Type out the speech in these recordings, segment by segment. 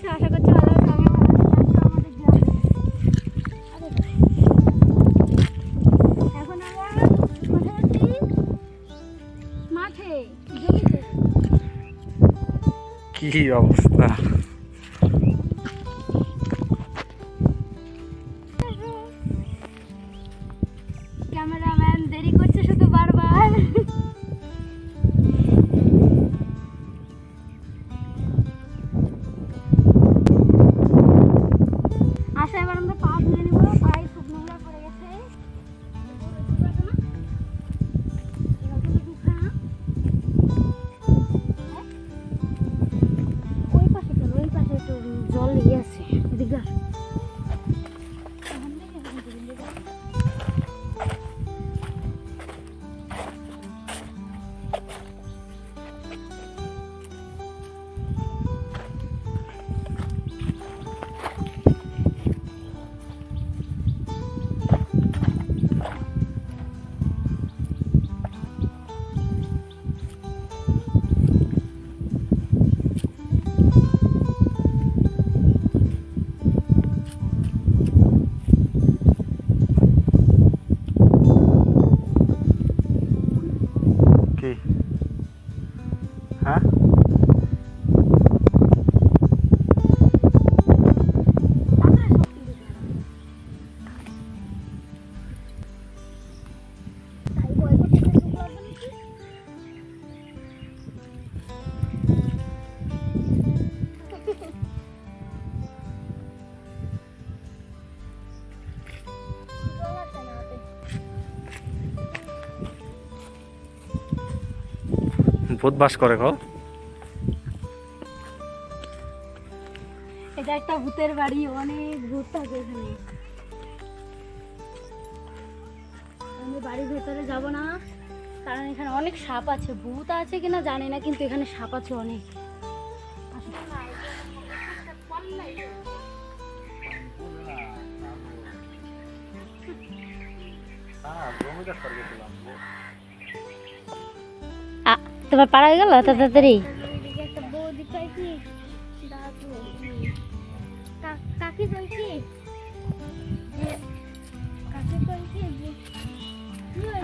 আছো? আশা করছি ভালো আছো। আমি ভালো আছি। আমাদের গ্রামে এখন আমরা কোথায় আছি? মাঠে, জমিতে। কি অবস্থা! ক্যামেরাম্যান দেরি করছে শুধু বারবার। আচ্ছা, এবার আমরা পা ধুয়ে নিব। পায়ে খুব নোংরা পড়ে গেছে। ওই পাশে চলো, ওই পাশে একটু জল লেগে আছে। ওদিকে আসো। কি? হ্যাঁ, ভূত বাস করে গো। এটা একটা ভূতের বাড়ি, অনেক ভূত থাকে এখানে। আমি বাড়ির ভেতরে যাব না, কারণ এখানে অনেক সাপ আছে। ভূত আছে কিনা জানি না, কিন্তু এখানে সাপ আছে অনেক। তোমার পাড়া হয়ে গেল তাড়াতাড়ি?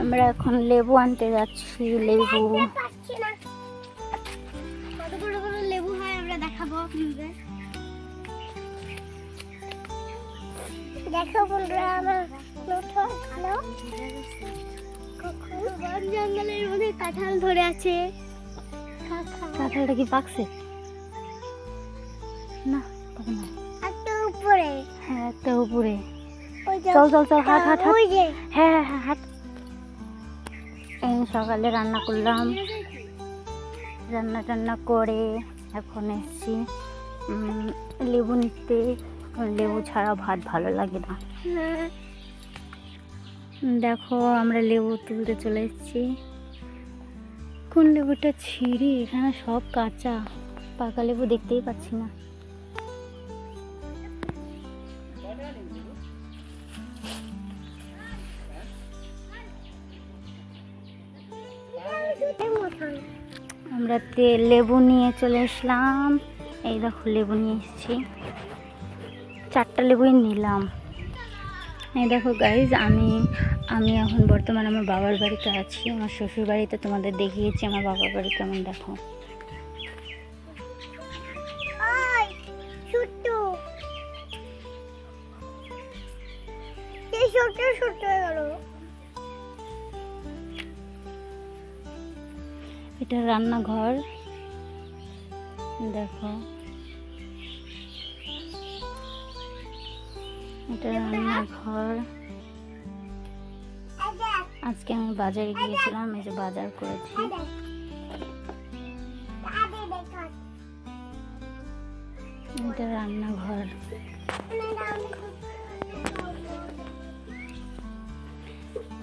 আমরা এখন লেবু আনতে যাচ্ছি। লেবু কত বড় বড় লেবু হয় আমরা দেখাবো আপনাদের। দেখো বন্ধুরা, আমার বন জঙ্গলের মধ্যে কাঁঠাল ধরে আছে। কাঁঠালটা কি পাকছে? না, একটা উপরে। হ্যাঁ, একটা উপরে। চল চল চল, হাট হাট হাট। হ্যাঁ হ্যাঁ হ্যাঁ, হাট। সকালে রান্না করলাম, রান্না করে এখন এসছি লেবু নিতে। লেবু ছাড়া ভাত ভালো লাগে না। দেখো, আমরা লেবু তুলতে চলে এসেছি। কোন লেবুটা ছিঁড়ি? এখানে সব কাঁচা, পাকা লেবু দেখতেই পাচ্ছি না। আমরা লেবু নিয়ে চলে আসলাম। এই দেখো, লেবু নিয়ে এসেছি। 4টা লেবুই নিলাম। এই দেখো গাইজ, আমি এখন বর্তমানে আমার বাবার বাড়িতে আছি। আমার শ্বশুর বাড়িতে তোমাদের দেখিয়েছি আমার বাবার বাড়ি কেমন। দেখো, এটা রান্নাঘর। দেখো, এটা রান্নাঘর। আজকে আমি বাজারে গিয়েছিলাম, এই যে বাজার করেছি। এটা রান্নাঘর।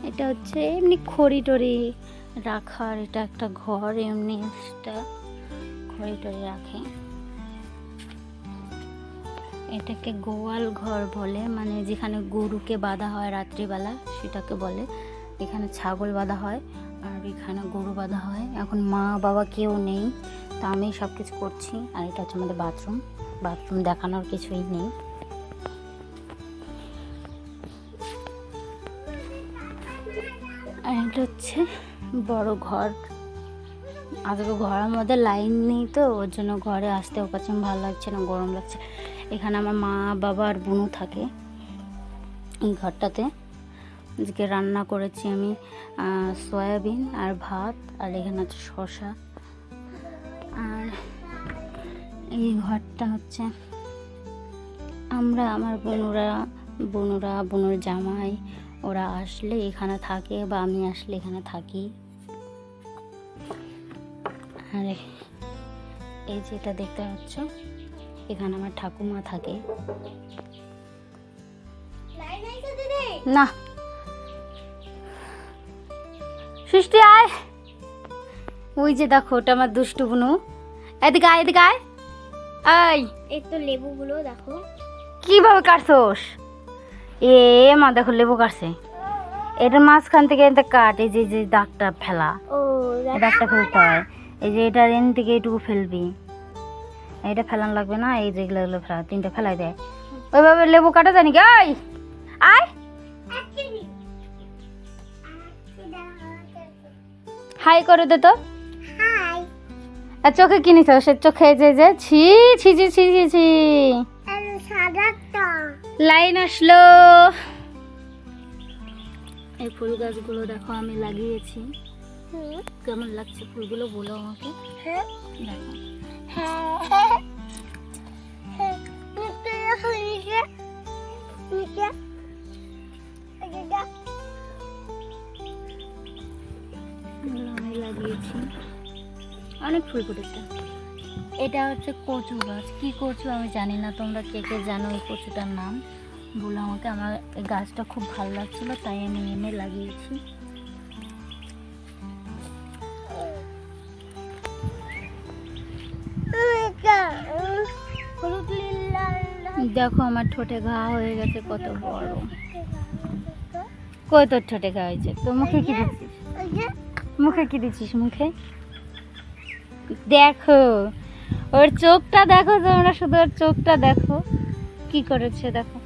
এটা হচ্ছে এমনি খড়ি টড়ি রাখার, এটা একটা ঘর। এমনি একটা খড়ি টড়ি রাখে। এটাকে গোয়াল ঘর বলে, মানে যেখানে গরুকে বাঁধা হয় রাত্রিবেলা সেটাকে বলে। এখানে ছাগল বাঁধা হয় আর এখানে গরু বাঁধা হয়। এখন মা বাবা কেউ নেই, তো আমি সব কিছু করছি। আর এটা হচ্ছে আমাদের বাথরুম। বাথরুম দেখানোর কিছুই নেই। আর এটা হচ্ছে বড় ঘর। আজকে ঘরের মধ্যে লাইন নেই তো, ওর জন্য ঘরে আসতেও পারছি না, ভালো লাগছে না, গরম লাগছে। এখানে আমার মা বাবা আর বোনও থাকে এই ঘরটাতে। আজকে রান্না করেছি আমি সয়াবিন আর ভাত, আর এখানে আছে শসা। আর এই ঘরটা হচ্ছে আমরা, আমার বোনুর জামাই ওরা আসলে এখানে থাকে, বা আমি আসলে এখানে থাকি। আর এই যেটা দেখতে পাচ্ছ, এখানে আমার ঠাকুমা থাকে। না সৃষ্টি আয়, ওই যে দেখো ওটা আমার দুষ্টু বুনু। এদিকে আয়, এদিকে আয়। আয়, এই তো লেবুগুলো দেখো। কিভাবে কাটছোস? এ মা দেখো লেবু কাটছে। এটার মাঝখান থেকে এটা কাট, এই যে যে দাগটা ফেলা, ও এই দাগটা ফেলতে হয়। এই যে এটার এন থেকে এটুকু ফেলবি, এটা ফেলান লাগবে না। এই যেগুলো এগুলো ফেলা, তিনটা ফেলাই দেয়। ওইভাবে লেবু কাটা জানি কি? আয় আয়, হাই করে দে তো। হাই। আর চোখে কিনিস সে চোখে যে ছি ছি ছি ছি ছি ছি। সাদাটা লাইন আসলো। এই ফুল গাছগুলো দেখো আমি লাগিয়েছি। কেমন লাগছে ফুলগুলো বলো আমাকে। হ্যাঁ দেখো হ্যাঁ হ্যাঁ নিচে দেখো, নিচে নিচে এটা এগুলো আমি লাগিয়েছি, অনেক ফুল ফুটেছে। এটা হচ্ছে কচু গাছ। কি কচু আমি জানি না, তোমরা কে কে জানো এই কচুটার নাম বলো আমাকে। আমার এই গাছটা খুব ভালো লাগছিল, তাই আমি এনে লাগিয়েছি। হলুদ লাল দেখো আমার ঠোঁটে ঘা হয়ে গেছে কত বড়। কই তোর ঠোঁটে ঘা হয়েছে? তো মুখে কি দিচ্ছিস? মুখে কি দিচ্ছিস? মুখে দেখো ওর চোখটা দেখো তোমরা, শুধু ওর চোখটা দেখো কি করেছে দেখো।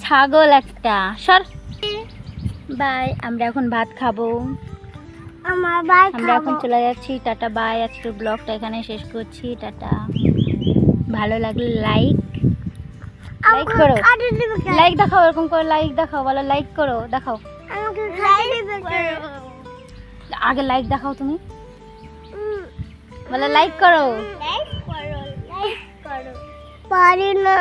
ছাগল একটা। সর বাই, আমরা এখন ভাত খাবো। আমার ভাই আমরা এখন চলে যাচ্ছি। টাটা বাই, আজকের ব্লগটা এখানে শেষ করছি। টাটা। ভালো লাগলে লাইক করো, লাইক দেখাও, এরকম করে লাইক দেখাও, বলো লাইক করো, দেখাও আমাকে লাইক করো। আগে লাইক দেখাও তুমি, বলো লাইক করো। লাইক করো পারি না।